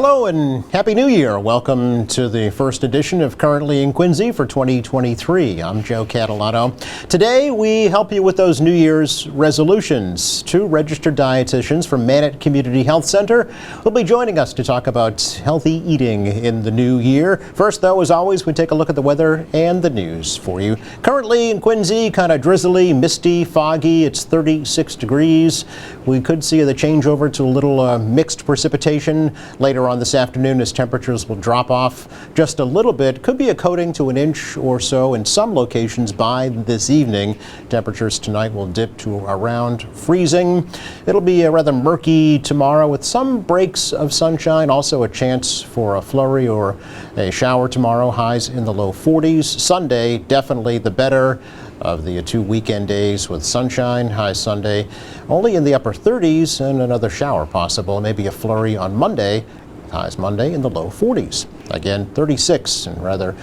Hello and Happy New Year. Welcome to the first edition of Currently in Quincy for 2023. I'm Joe Catalano. Today we help you with those New Year's resolutions. Two registered dietitians from Mannett Community Health Center will be joining us to talk about healthy eating in the new year. First, though, as always, we take a look at the weather and the news for you. Currently in Quincy, kind of drizzly, misty, foggy. It's 36 degrees. We could see the changeover to a little mixed precipitation later on this afternoon as temperatures will drop off just a little bit. Could be a coating to an inch or so in some locations by this evening. Temperatures tonight will dip to around freezing. It'll be rather murky tomorrow with some breaks of sunshine. Also a chance for a flurry or a shower tomorrow. Highs in the low 40s. Sunday, definitely the better of the two weekend days with sunshine. High Sunday only in the upper 30s and another shower possible. Maybe a flurry on Monday. Highs Monday in the low 40s. Again, 36 and rather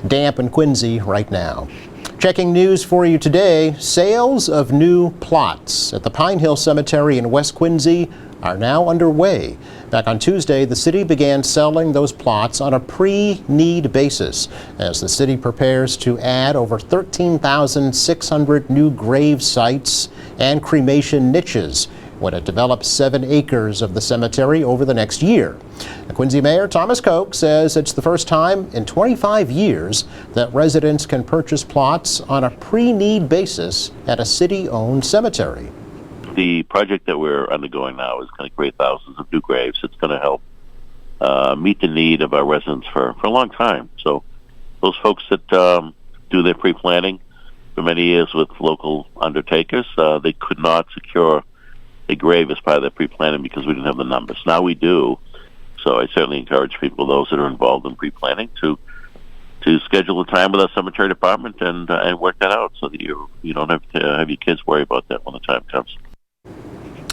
damp in Quincy right now. Checking news for you today, sales of new plots at the Pine Hill Cemetery in West Quincy are now underway. Back on Tuesday, the city began selling those plots on a pre-need basis as the city prepares to add over 13,600 new grave sites and cremation niches when it develops 7 acres of the cemetery over the next year. The Quincy Mayor Thomas Koch says it's the first time in 25 years that residents can purchase plots on a pre-need basis at a city-owned cemetery. The project that we're undergoing now is going to create thousands of new graves. It's going to help meet the need of our residents for a long time. So those folks that do their pre-planning for many years with local undertakers, they could not secure a grave as part of their pre-planning because we didn't have the numbers. Now we do. So I certainly encourage people, those that are involved in pre-planning, to schedule a time with our cemetery department and work that out so that you don't have to have your kids worry about that when the time comes.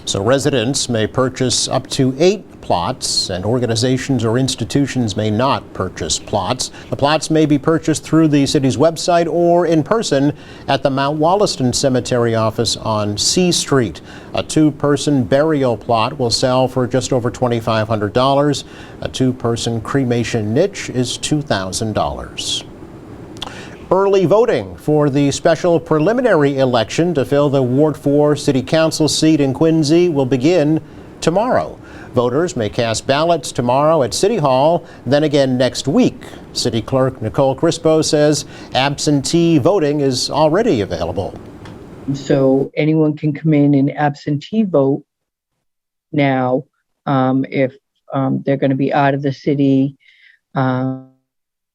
So residents may purchase up to 8 plots, and organizations or institutions may not purchase plots. The plots may be purchased through the city's website or in person at the Mount Wollaston Cemetery office on C Street. A 2-person burial plot will sell for just over $2,500. A 2-person cremation niche is $2,000. Early voting for the special preliminary election to fill the Ward 4 City Council seat in Quincy will begin tomorrow. Voters may cast ballots tomorrow at City Hall, then again next week. City Clerk Nicole Crispo says absentee voting is already available. So anyone can come in and absentee vote now if they're going to be out of the city.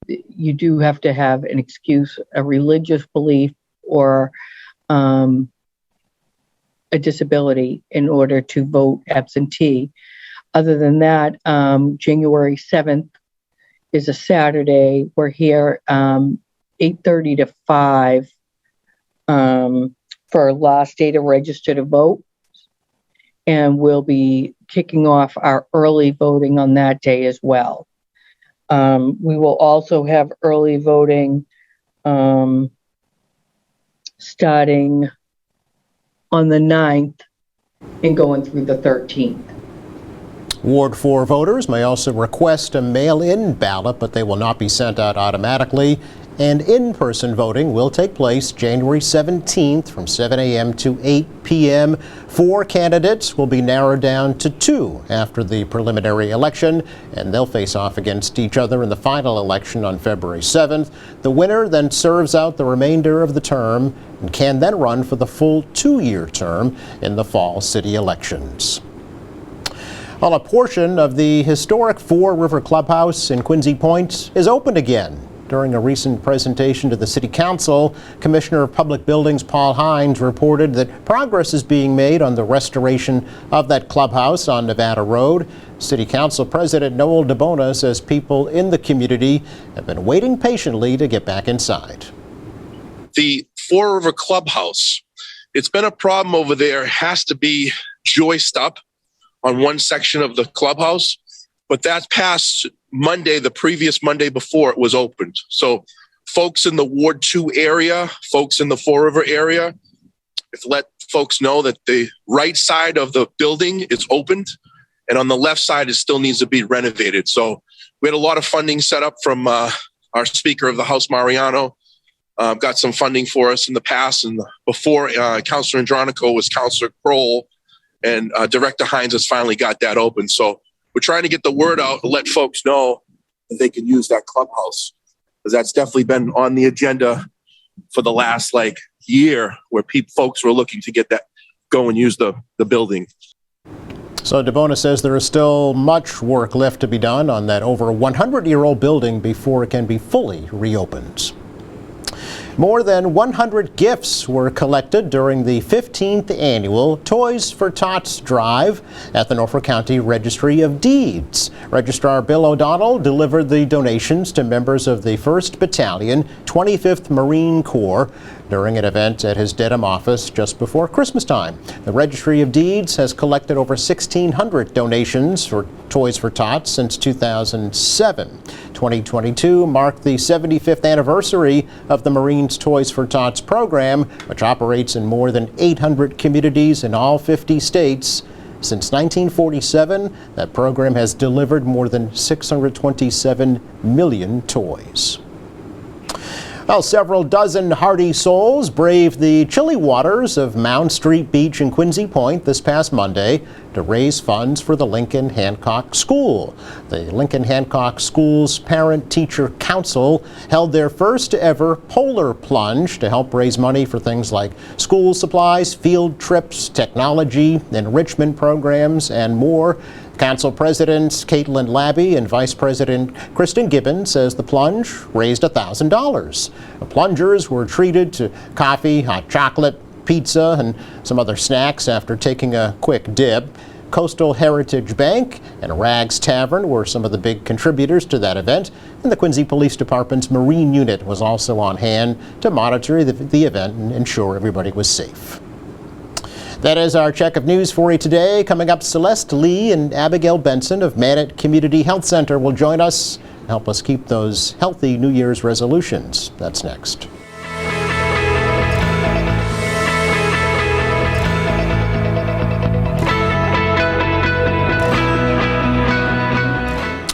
You do have to have an excuse, a religious belief, or a disability in order to vote absentee. Other than that, January 7th is a Saturday. We're here 8:30 to 5 for our last day to register to vote. And we'll be kicking off our early voting on that day as well. We will also have early voting starting on the 9th and going through the 13th. Ward 4 voters may also request a mail-in ballot, but they will not be sent out automatically. And in-person voting will take place January 17th from 7 a.m. to 8 p.m. 4 candidates will be narrowed down to 2 after the preliminary election, and they'll face off against each other in the final election on February 7th. The winner then serves out the remainder of the term and can then run for the full 2-year term in the fall city elections. Well, a portion of the historic Four River Clubhouse in Quincy Point is open again. During a recent presentation to the City Council, Commissioner of Public Buildings Paul Hines reported that progress is being made on the restoration of that clubhouse on Nevada Road. City Council President Noel DeBona says people in the community have been waiting patiently to get back inside. The Four River Clubhouse, it's been a problem over there. It has to be joist up on one section of the clubhouse, but that's past Monday, the previous Monday before it was opened. So folks in the Ward 2 area, folks in the Four River area, let folks know that the right side of the building is opened And on the left side, it still needs to be renovated. So we had a lot of funding set up from our Speaker of the House, Mariano. Got some funding for us in the past. And before Councilor Andronico was Councilor Kroll, and Director Hines has finally got that open. So we're trying to get the word out and let folks know that they can use that clubhouse, because that's definitely been on the agenda for the last year, where folks were looking to get that, go and use the building. So DeBona says there is still much work left to be done on that over 100-year-old building before it can be fully reopened. More than 100 gifts were collected during the 15th annual Toys for Tots drive at the Norfolk County Registry of Deeds. Registrar Bill O'Donnell delivered the donations to members of the 1st Battalion, 25th Marine Corps during an event at his Dedham office just before Christmas time. The Registry of Deeds has collected over 1,600 donations for Toys for Tots since 2007. 2022 marked the 75th anniversary of the Marines Toys for Tots program, which operates in more than 800 communities in all 50 states. Since 1947, that program has delivered more than 627 million toys. Well, several dozen hardy souls braved the chilly waters of Mound Street Beach in Quincy Point this past Monday to raise funds for the Lincoln Hancock School. The Lincoln Hancock School's Parent-Teacher Council held their first ever polar plunge to help raise money for things like school supplies, field trips, technology, enrichment programs, and more. Council President Caitlin Labby and Vice President Kristen Gibbon says the plunge raised $1,000. The plungers were treated to coffee, hot chocolate, pizza, and some other snacks after taking a quick dip. Coastal Heritage Bank and Rags Tavern were some of the big contributors to that event, and the Quincy Police Department's Marine Unit was also on hand to monitor the event and ensure everybody was safe. That is our check of news for you today. Coming up, Celeste Lee and Abigail Benson of Mannett Community Health Center will join us and help us keep those healthy New Year's resolutions. That's next.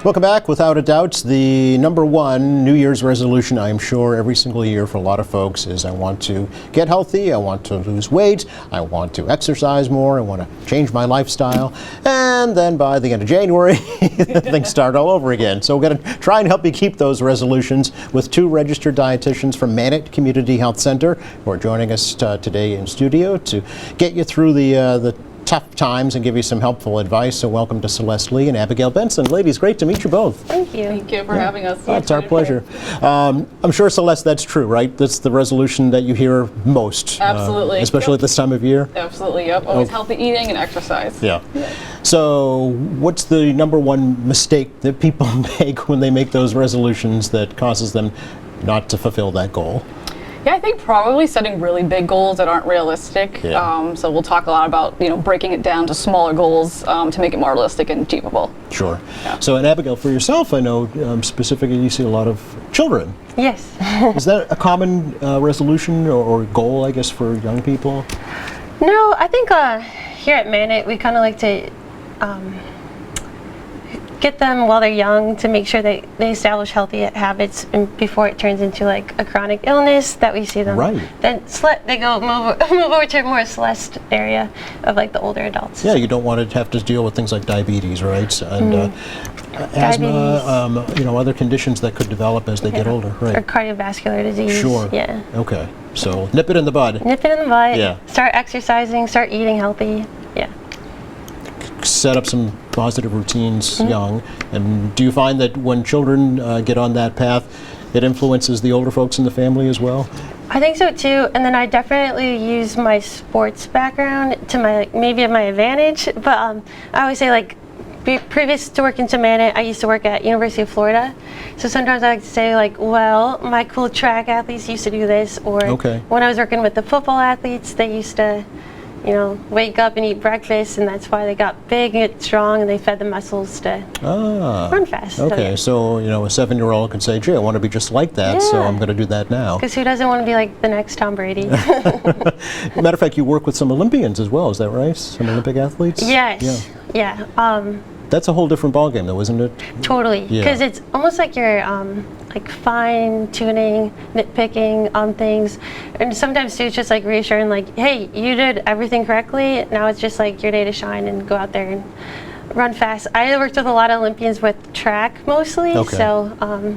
Welcome back. Without a doubt, the number one New Year's resolution, I'm sure, every single year for a lot of folks is I want to get healthy, I want to lose weight, I want to exercise more, I want to change my lifestyle. And then by the end of January, things start all over again. So we're going to try and help you keep those resolutions with two registered dietitians from Mannett Community Health Center who are joining us today in studio to get you through the tough times and give you some helpful advice. So welcome to Celeste Lee and Abigail Benson. Ladies, great to meet you both. Thank you. Thank you for having us. It's our pleasure. I'm sure, Celeste, that's true, right? That's the resolution that you hear most. Absolutely. Especially Yep. at this time of year. Absolutely, yep. Always healthy eating and exercise. Yeah. So what's the number one mistake that people make when they make those resolutions that causes them not to fulfill that goal? Yeah, I think probably setting really big goals that aren't realistic. Yeah. So we'll talk a lot about, breaking it down to smaller goals to make it more realistic and achievable. Sure. Yeah. So, and Abigail, for yourself, I know specifically you see a lot of children. Yes. Is that a common resolution or goal, I guess, for young people? No, I think here at Mannett, we kind of like to get them while they're young to make sure they establish healthy habits and before it turns into like a chronic illness that we see them. Right. Then they go move over to a more Celeste area of like the older adults. Yeah, you don't want to have to deal with things like diabetes, right? And asthma, other conditions that could develop as they get older, right? Or cardiovascular disease. Sure. Yeah. Okay. So nip it in the bud. Nip it in the bud. Yeah. Start exercising. Start eating healthy. Yeah. Set up some positive routines young. And do you find that when children get on that path, it influences the older folks in the family as well? I think so too, and then I definitely use my sports background to my maybe at my advantage. But I always say previous to working to Mannett, I used to work at University of Florida. So sometimes I like to say my cool track athletes used to do this, or Okay. when I was working with the football athletes, they used to wake up and eat breakfast, and that's why they got big and strong, and they fed the muscles to run fast. Okay, so a 7-year-old can say, "Gee, I want to be just like that, so Yeah. I'm going to do that now." Because who doesn't want to be like the next Tom Brady? Matter of fact, you work with some Olympians as well. Is that right? Some Olympic athletes. Yes. Yeah. That's a whole different ballgame, though, isn't it? Totally. Yeah. Because it's almost like you're like fine tuning, nitpicking on things, and sometimes too, it's just like reassuring, like, hey, you did everything correctly. Now it's just like your day to shine and go out there and run fast. I worked with a lot of Olympians with track mostly, Okay. so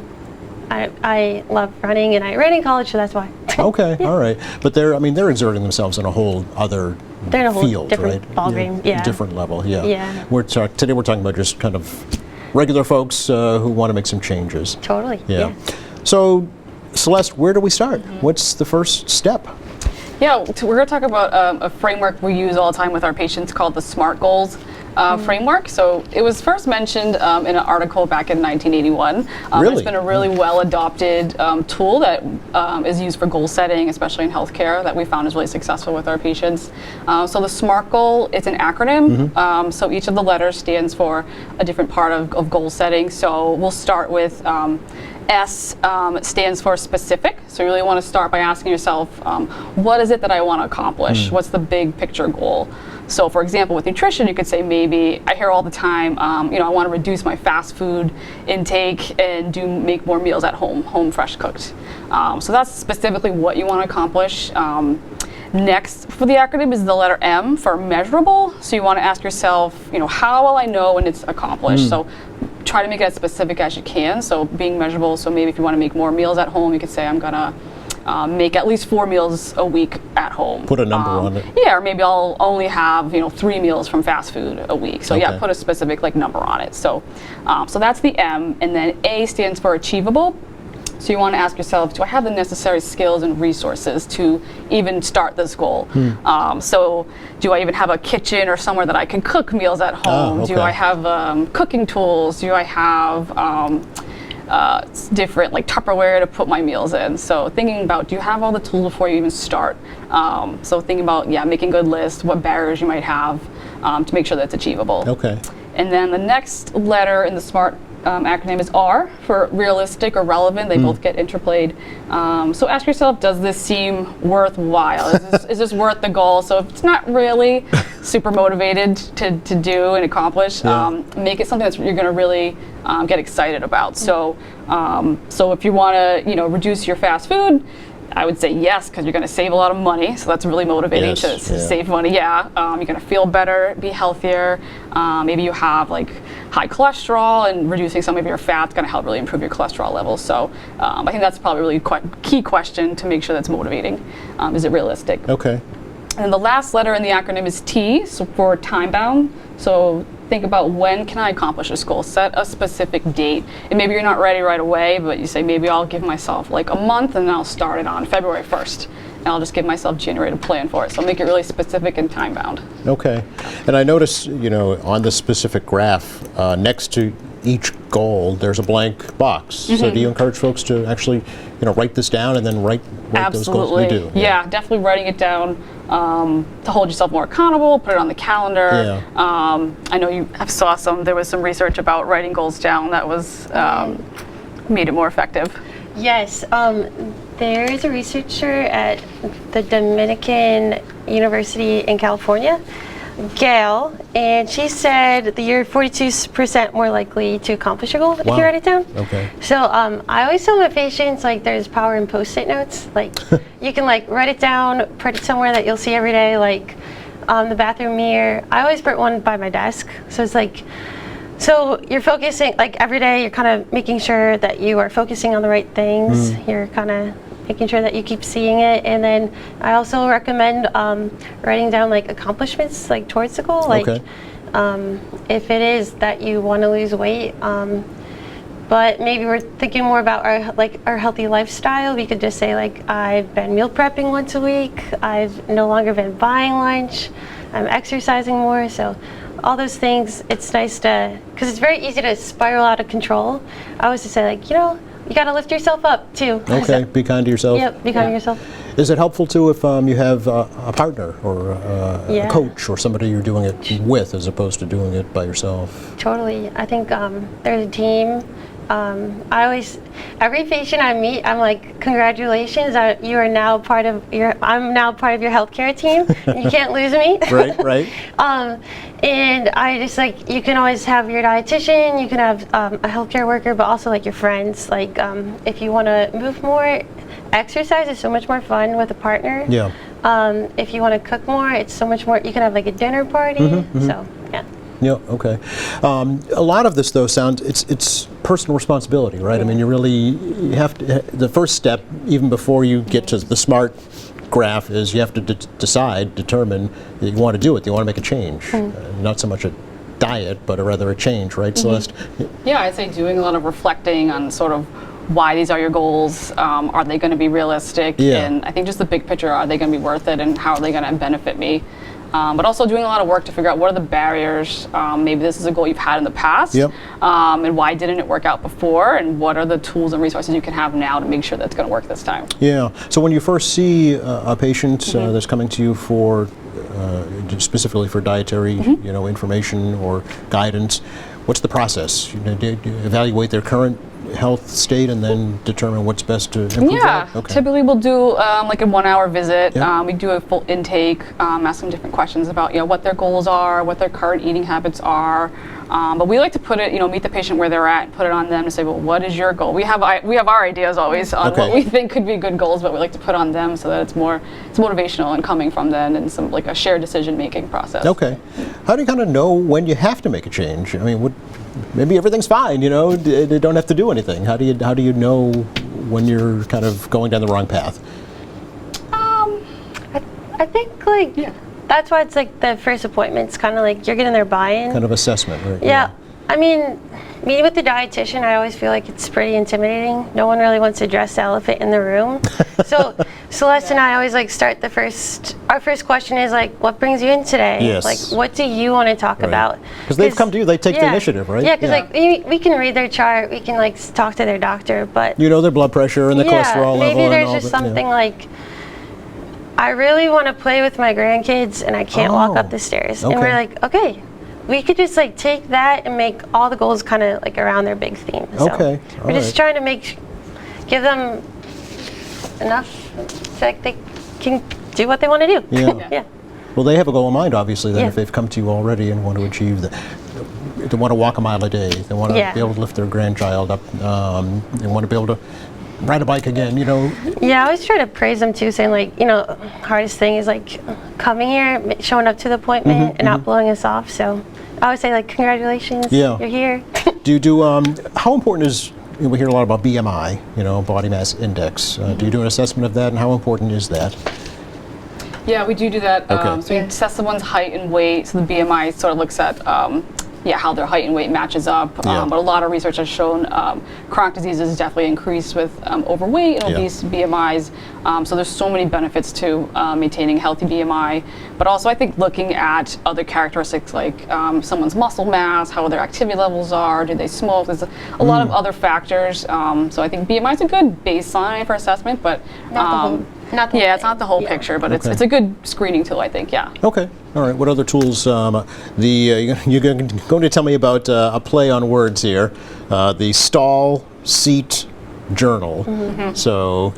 I love running, and I ran in college, so that's why. Okay, all right. But they're exerting themselves in a whole other They're in a whole field, different right? ballgame, yeah. Different level, yeah. Yeah. Today we're talking about just kind of regular folks who want to make some changes. Totally. Yeah. So, Celeste, where do we start? Mm-hmm. What's the first step? Yeah, we're going to talk about a framework we use all the time with our patients called the SMART Goals framework. So it was first mentioned in an article back in 1981. Really? It's been a really well adopted tool that is used for goal setting, especially in healthcare, that we found is really successful with our patients. So the SMART goal, it's an acronym. So each of the letters stands for a different part of goal setting. So we'll start with S stands for specific. So you really want to start by asking yourself, what is it that I want to accomplish? What's the big picture goal? So for example, with nutrition, you could say maybe, I hear all the time, I want to reduce my fast food intake and make more meals at home fresh cooked. So that's specifically what you want to accomplish. Next for the acronym is the letter M for measurable. So you want to ask yourself, how will I know when it's accomplished? So try to make it as specific as you can. So being measurable. So maybe if you want to make more meals at home, you could say I'm gonna make at least 4 meals a week at home. Put a number on it. Yeah, or maybe I'll only have 3 meals from fast food a week. So yeah, Okay. put a specific number on it. So so that's the M, and then A stands for achievable. So you want to ask yourself, do I have the necessary skills and resources to even start this goal? So do I even have a kitchen or somewhere that I can cook meals at home? okay. Do I have cooking tools? Do I have different Tupperware to put my meals in? So thinking about, do you have all the tools before you even start? So thinking about, making a good list, what barriers you might have to make sure that it's achievable. Okay. And then the next letter in the SMART acronym is R for realistic or relevant. They both get interplayed. So ask yourself, does this seem worthwhile? Is this worth the goal? So if it's not really super motivated to do and accomplish, make it something that you're going to really get excited about. So if you want to reduce your fast food, I would say yes, because you're going to save a lot of money, so that's really motivating to save money. You're going to feel better, be healthier. Maybe you have high cholesterol, and reducing some of your fat's going to help really improve your cholesterol levels. So I think that's probably really quite key question to make sure that's motivating. Is it realistic? Okay. And the last letter in the acronym is T, so for time bound. So think about, when can I accomplish this goal? Set a specific date. And maybe you're not ready right away, but you say, maybe I'll give myself a month, and then I'll start it on February 1st. And I'll just give myself January to plan for it. So make it really specific and time bound. Okay. And I notice, on the specific graph, next to each goal, there's a blank box. So do you encourage folks to actually, write this down and then write those goals? Absolutely. You do. Yeah, definitely writing it down to hold yourself more accountable, put it on the calendar. I know there was some research about writing goals down that was made it more effective. Yes, there is a researcher at the Dominican University in California, Gail, and she said that you're 42% more likely to accomplish your goal if you write it down. Okay. So I always tell my patients, there's power in Post-it notes. You can write it down, put it somewhere that you'll see every day, on the bathroom mirror. I always put one by my desk. So it's so you're focusing, every day you're kind of making sure that you are focusing on the right things. You're kind of making sure that you keep seeing it. And then I also recommend writing down accomplishments towards the goal. Okay. If it is that you want to lose weight, but maybe we're thinking more about our healthy lifestyle, we could just say I've been meal prepping once a week, I've no longer been buying lunch, I'm exercising more. So all those things, it's nice to, because it's very easy to spiral out of control. I always just say you got to lift yourself up too. Okay, be kind to yourself. Yep, be kind to yourself. Is it helpful too if you have a partner or Yeah. a coach or somebody you're doing it with as opposed to doing it by yourself? Totally. I think there's a team. Every patient I meet, I'm like, congratulations, you are now part of I'm now part of your healthcare team. You can't lose me. Right, right. And I just like, you can always have your dietitian, you can have a healthcare worker, but also like your friends. Like if you want to move more, exercise is so much more fun with a partner. Yeah. If you want to cook more, it's so much more, you can have like a dinner party. So, yeah. Yeah, okay. A lot of this, though, sounds, it's personal responsibility, right? I mean, you have to, the first step, even before you get to the SMART graph, is you have to determine that you want to do it, you want to make a change. Not so much a diet, but rather a change, right, Celeste? Yeah, I'd say doing a lot of reflecting on sort of why these are your goals, are they going to be realistic, Yeah. and I think just the big picture, are they going to be worth it, and how are they going to benefit me? But also doing a lot of work to figure out what are the barriers. Maybe this is a goal you've had in the past, Yep. And why didn't it work out before, and what are the tools and resources you can have now to make sure that's going to work this time. Yeah. So when you first see a patient that's coming to you for specifically for dietary, information or guidance, what's the process? Do you evaluate their current health state and then determine what's best to improve Yeah, that? Okay. typically we'll do like a 1 hour visit. Yeah. We do a full intake, ask them different questions about what their goals are, what their current eating habits are. But we like to put it, meet the patient where they're at, and put it on them to say, well, what is your goal? We have our ideas always on Okay. what we think could be good goals, but we like to put on them so that it's motivational and coming from them, and some like a shared decision making process. Okay. How do you kind of know when you have to make a change? I mean, maybe everything's fine, they don't have to do anything. How do you know when you're kind of going down the wrong path? I think that's why it's like the first appointment's kind of like you're getting their buy-in. Kind of assessment, right? Yeah. I mean, meeting with the dietitian, I always feel like it's pretty intimidating. No one really wants to address the elephant in the room. So Celeste and I always start our first question is what brings you in today? Yes. What do you want to talk about? Because they've come to you, they take the initiative, right? Yeah, because we can read their chart, we can talk to their doctor, but You know their blood pressure and the cholesterol level maybe and there's all just that, something I really want to play with my grandkids and I can't walk up the stairs. And we're Okay. okay, we could just take that and make all the goals kind of around their big theme. So Okay, we're just trying to give them enough so they can do what they want to do. Yeah. Yeah. Well, they have a goal in mind, obviously, then Yeah. if they've come to you already and want to achieve that. They want to walk a mile a day. They want to Yeah. be able to lift their grandchild up. They want to be able to ride a bike again, Yeah, I always try to praise them too, saying hardest thing is coming here, showing up to the appointment and not blowing us off. So I always say congratulations, Yeah. you're here. Do you do, how important is, we hear a lot about BMI, body mass index. Do you do an assessment of that, and how important is that? Yeah, we do that. Okay. So we assess someone's height and weight. So the BMI sort of looks at how their height and weight matches up. Yeah. But a lot of research has shown chronic diseases definitely increase with overweight and Yeah. obese BMIs. So there's so many benefits to maintaining healthy BMI. But also I think looking at other characteristics like someone's muscle mass, how their activity levels are, do they smoke? There's a lot of other factors. So I think BMI is a good baseline for assessment, but Not the whole it's not the whole picture, but Okay. it's a good screening tool, I think, yeah. Okay, all right. What other tools? You're going to tell me about a play on words here. The Stall Seat Journal. So,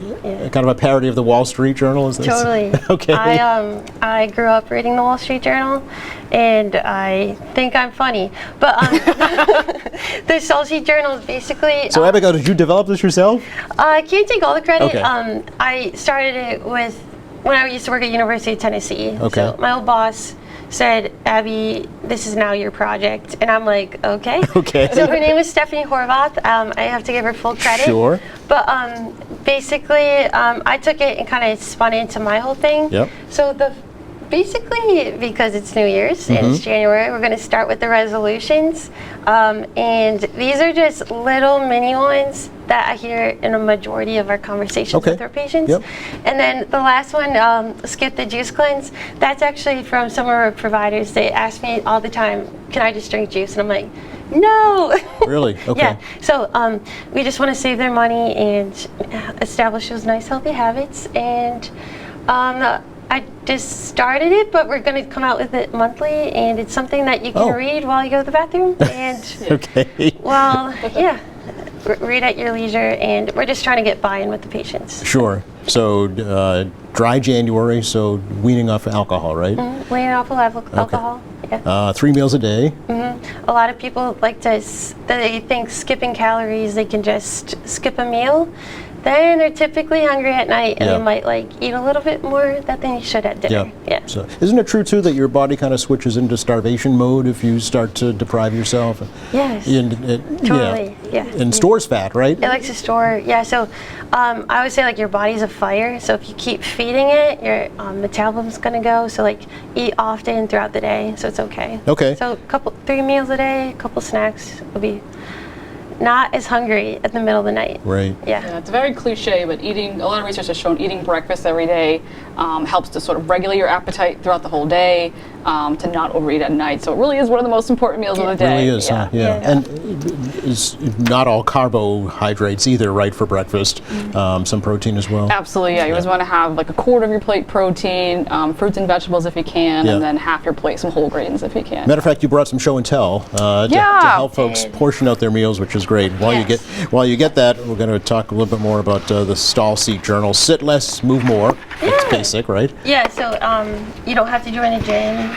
kind of a parody of the Wall Street Journal, is this? Totally. Okay. I grew up reading the Wall Street Journal, and I think I'm funny. But the Stall Sheet Journal is basically. So, Abigail, did you develop this yourself? I can't take all the credit. Okay. I started it when I used to work at University of Tennessee. Okay. So my old boss said, Abby, this is now your project. And I'm like, okay. Okay. So her name is Stephanie Horvath. I have to give her full credit. Sure. But basically, I took it and kind of spun it into my whole thing. Yep. So basically, because it's New Year's and it's January, we're going to start with the resolutions. And these are just little mini ones that I hear in a majority of our conversations Okay. with our patients. Yep. And then the last one, skip the juice cleanse, that's actually from some of our providers. They ask me all the time, can I just drink juice? And I'm like, No. Really? Okay. Yeah. So we just want to save their money and establish those nice, healthy habits. And I just started it, but we're going to come out with it monthly. And it's something that you can Oh. read while you go to the bathroom. And Okay. well, yeah, read at your leisure. And we're just trying to get buy-in with the patients. Sure. So dry January, so weaning off alcohol, right? Laying off alcohol. Yeah. 3 meals a day. A lot of people like to, they think skipping calories, they can just skip a meal. Then they're typically hungry at night and Yeah. they might like eat a little bit more than you should at dinner. Yeah. So isn't it true too that your body kind of switches into starvation mode if you start to deprive yourself? Yes. Totally. Yeah. And stores fat, right? It likes to store, yeah. So I would say like your body's a fire. So if you keep feeding it, your metabolism's gonna go. So like eat often throughout the day, so it's okay. Okay. So 3 meals a day, a couple snacks will be not as hungry at the middle of the night. Right. Yeah. Yeah, it's very cliche, but a lot of research has shown eating breakfast every day helps to sort of regulate your appetite throughout the whole day, to not overeat at night. So it really is one of the most important meals of the day. Really is, huh? Yeah. And it's not all carbohydrates either, right, for breakfast. Some protein as well. Absolutely, yeah. You always want to have like a quarter of your plate protein, fruits and vegetables if you can, Yeah. and then half your plate some whole grains if you can. Matter of fact, you brought some show and tell to Yeah. help folks portion out their meals, which is great. While you get that, we're going to talk a little bit more about the Stall Seat Journal. Sit less, move more. That's basic, right? Yeah, so you don't have to join a gym.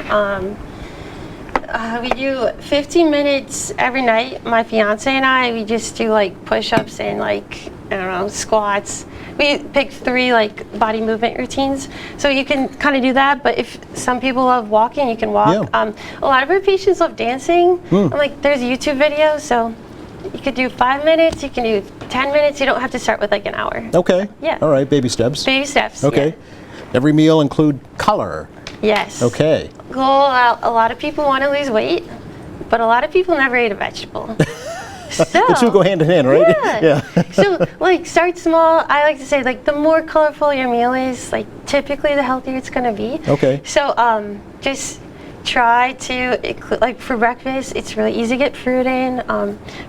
We do 15 minutes every night. My fiance and I, we just do like push-ups and like, I don't know, squats. We pick 3 like body movement routines. So you can kind of do that, but if some people love walking, you can walk. Yeah. A lot of our patients love dancing. I'm like, there's YouTube videos, so you could do 5 minutes, you can do 10 minutes. You don't have to start with like an hour. Okay. Yeah. All right, baby steps. Baby steps. Okay. Yeah. Every meal include color. Yes. Okay. Well, a lot of people want to lose weight, but a lot of people never ate a vegetable. So, The two go hand in hand, right? Yeah. So, like, start small. I like to say, like, the more colorful your meal is, like, typically the healthier it's going to be. Okay. So, just try to, like, for breakfast, it's really easy to get fruit in.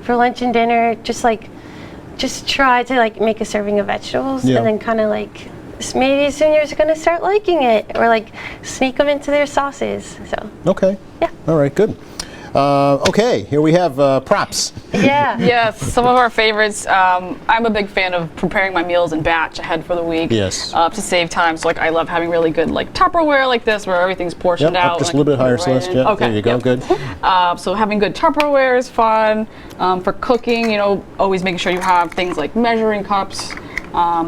For lunch and dinner, just try to, like, make a serving of vegetables Yeah. and then kind of, like, maybe soon you're going to start liking it, or like sneak them into their sauces. So Okay. Yeah. All right, good. Okay, here we have props. yeah. Yes, some of our favorites. I'm a big fan of preparing my meals in batch ahead for the week. Yes. To save time. So like I love having really good like Tupperware like this where everything's portioned Yep, out. up just a and little I bit can higher, put it right Celeste. in. Yeah, Okay, there you go. yep. Good. So having good Tupperware is fun. For cooking, always making sure you have things like measuring cups.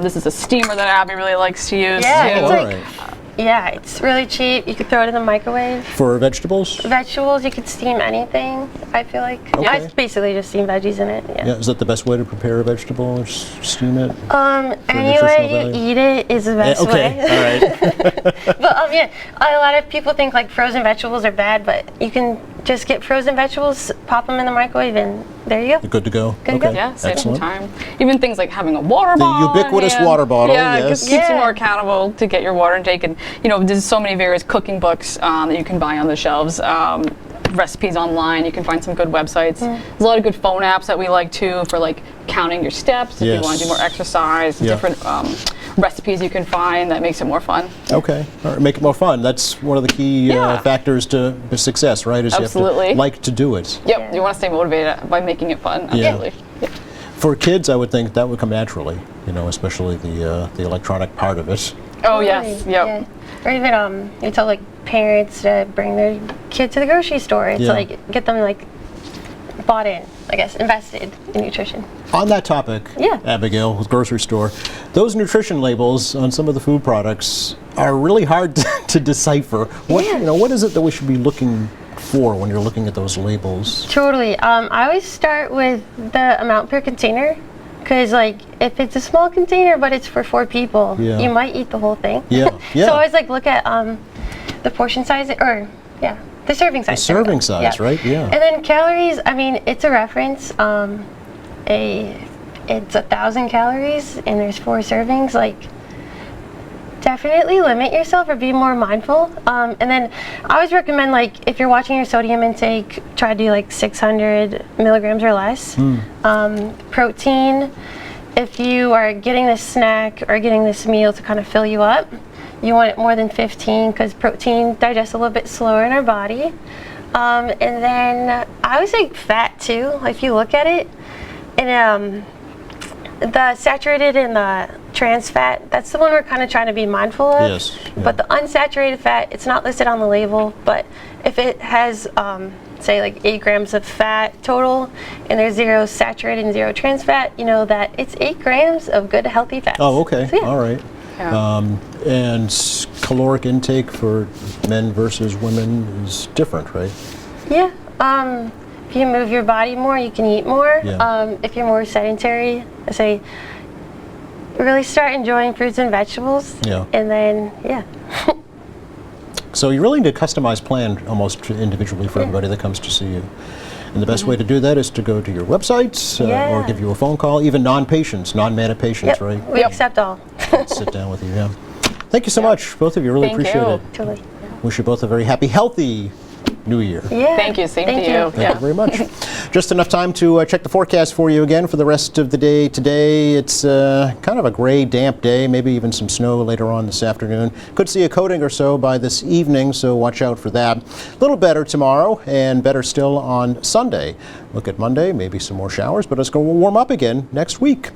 This is a steamer that Abby really likes to use. Yeah, too. it's All like- right. Yeah, it's really cheap. You could throw it in the microwave. For vegetables? Vegetables, you could steam anything, I feel like. Okay. I basically just steam veggies in it. Yeah. Yeah, is that the best way to prepare a vegetable? Just steam it? Any nutritional way you value? eat it is the best Okay, way. all right. But yeah, a lot of people think like frozen vegetables are bad, but you can just get frozen vegetables, pop them in the microwave, and there you go. Good to go. Good to go. Okay. Yeah, save some Excellent. time. Even things like having a water The bottle. on ubiquitous hand. water bottle, Yeah, it yes. keeps you Yeah. more accountable to get your water intake. And there's so many various cooking books that you can buy on the shelves. Recipes online. You can find some good websites. There's a lot of good phone apps that we like too for like counting your steps if you want to do Yes. more exercise. Yeah. Different recipes you can find that makes it more fun. Okay. All right. Make it more fun. That's one of the key Yeah. factors to success, right? Is you have Absolutely. to like to do it. Yep, you want to stay motivated by making it fun. Yeah. Absolutely. Yeah. For kids, I would think that would come naturally, especially the electronic part of it. Oh yes. Totally, Yep. yeah. Or even you tell like parents to bring their kid to the grocery store. It's Yeah. like get them like bought in, I guess, invested in nutrition. On that topic, Yeah. Abigail, with grocery store, those nutrition labels on some of the food products are really hard to decipher. What Yeah. what is it that we should be looking for when you're looking at those labels? Totally. I always start with the amount per container, because like if it's a small container but it's for 4 people, Yeah. you might eat the whole thing. Yeah, yeah. So I always like look at the portion size, or the serving size. The there we go. serving size, right? Yeah. And then calories. I mean, it's a reference. It's 1,000 calories, and there's 4 servings. Like, definitely limit yourself or be more mindful. And then I always recommend, like, if you're watching your sodium intake, try to do like 600 milligrams or less. Protein, if you are getting this snack or getting this meal to kind of fill you up, you want it more than 15 because protein digests a little bit slower in our body. And then I always say fat too. If you look at it, and the saturated and the trans fat, that's the one we're kind of trying to be mindful of. Yes. Yeah. But the unsaturated fat, it's not listed on the label, but if it has, say, like 8 grams of fat total, and there's 0 saturated and 0 trans fat, you know that it's 8 grams of good, healthy fats. Oh, okay. So, yeah. All right. Yeah. And caloric intake for men versus women is different, right? Yeah. If you move your body more, you can eat more. Yeah. If you're more sedentary, I say really start enjoying fruits and vegetables. Yeah. And then, yeah. So you really need a customized plan almost individually for everybody that comes to see you. And the best way to do that is to go to your websites or Yeah. give you a phone call, even non-patients, non-MANTA patients, Yep. right? We accept all. Sit down with you, yeah. Thank you so much, both of you. Really Thank appreciate you. it. Totally. Wish you both a very happy, healthy New Year. Yeah. Thank you. Same Thank to you. you. Thank you very much. Just enough time to check the forecast for you again for the rest of the day today. It's kind of a gray, damp day, maybe even some snow later on this afternoon. Could see a coating or so by this evening, so watch out for that. A little better tomorrow and better still on Sunday. Look at Monday, maybe some more showers, but it's going to warm up again next week.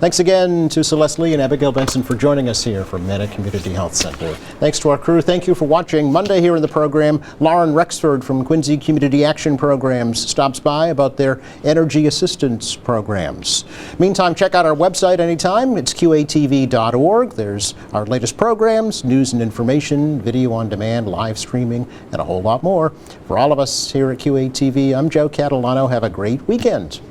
Thanks again to Celeste Lee and Abigail Benson for joining us here from MANTA Community Health Center. Thanks to our crew. Thank you for watching Monday here in the program. Lauren Rexford from Quincy Community Action Programs stops by about their energy assistance programs. Meantime, check out our website anytime. It's qatv.org. There's our latest programs, news and information, video on demand, live streaming, and a whole lot more. For all of us here at QATV, I'm Joe Catalano. Have a great weekend.